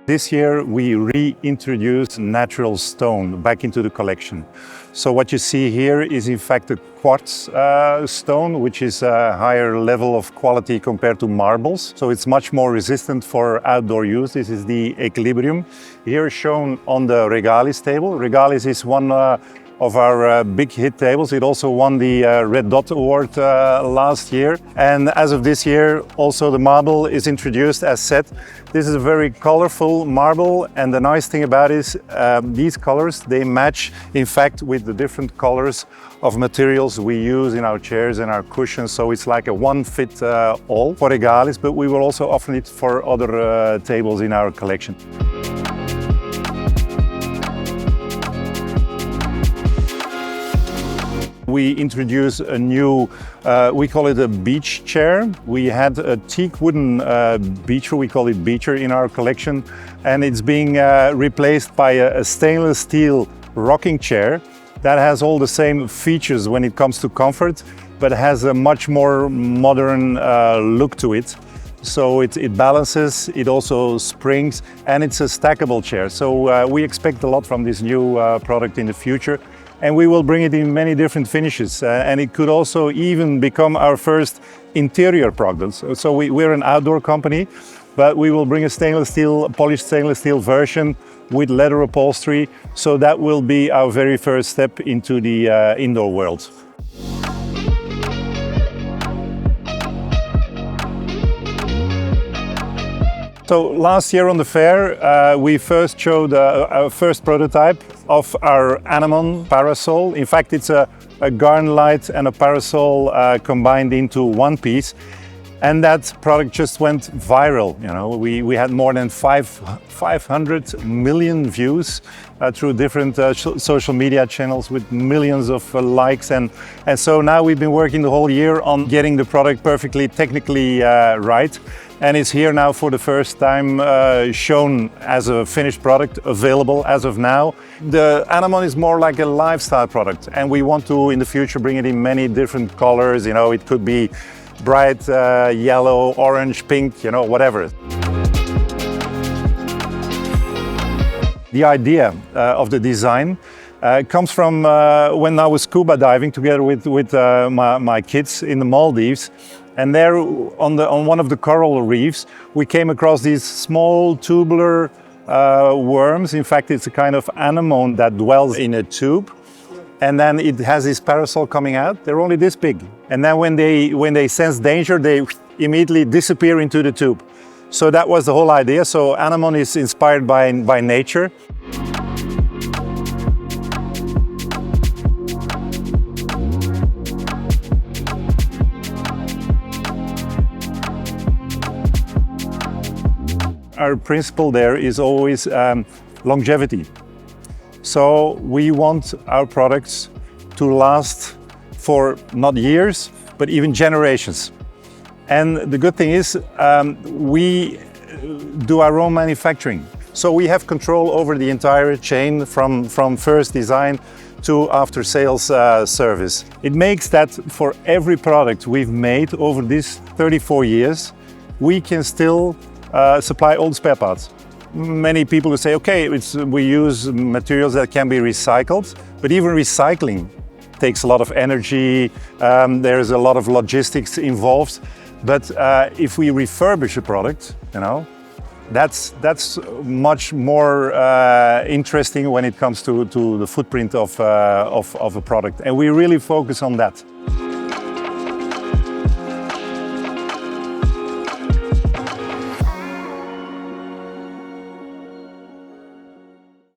This year we reintroduced natural stone back into the collection. So what you see here is in fact a quartz stone, which is a higher level of quality compared to marbles. So it's much more resistant for outdoor use. This is the equilibrium. Here shown on the Regaliz table. Regaliz is one of our big hit tables. It also won the Red Dot Award last year. And as of this year, also the marble is introduced as set. This is a very colorful marble, and the nice thing about it is these colors, they match in fact with the different colors of materials we use in our chairs and our cushions. So it's like a one fit all for Regaliz, but we will also offer it for other tables in our collection. We introduced a new, we call it a beach chair. We had a teak wooden beacher, we call it beacher in our collection, and it's being replaced by a stainless steel rocking chair that has all the same features when it comes to comfort, but has a much more modern look to it. So it balances, it also springs, and it's a stackable chair. So we expect a lot from this new product in the future. And we will bring it in many different finishes, and it could also even become our first interior product. So we're an outdoor company, but we will bring a polished stainless steel version with leather upholstery. So that will be our very first step into the indoor world. So last year on the fair, we first showed our first prototype of our Anamon parasol. In fact, it's a garden light and a parasol combined into one piece. And that product just went viral. You know, we had more than 500 million views through different social media channels with millions of likes. And so now we've been working the whole year on getting the product perfectly technically right. And it's here now for the first time shown as a finished product, available as of now. The Anamon is more like a lifestyle product, and we want to, in the future, bring it in many different colors. You know, it could be bright yellow, orange, pink, you know, whatever. The idea of the design comes from when I was scuba diving together with my kids in the Maldives. And there on one of the coral reefs, we came across these small tubular worms. In fact, it's a kind of anemone that dwells in a tube. And then it has this parasol coming out. They're only this big. And then when they sense danger, they immediately disappear into the tube. So that was the whole idea. So Anamon is inspired by nature. Our principle there is always longevity. So we want our products to last for not years, but even generations. And the good thing is we do our own manufacturing. So we have control over the entire chain from first design to after sales service. It makes that for every product we've made over these 34 years, we can still supply all the spare parts. Many people will say, okay, we use materials that can be recycled, but even recycling takes a lot of energy, there's a lot of logistics involved. But if we refurbish a product, you know, that's much more interesting when it comes to the footprint of a product. And we really focus on that.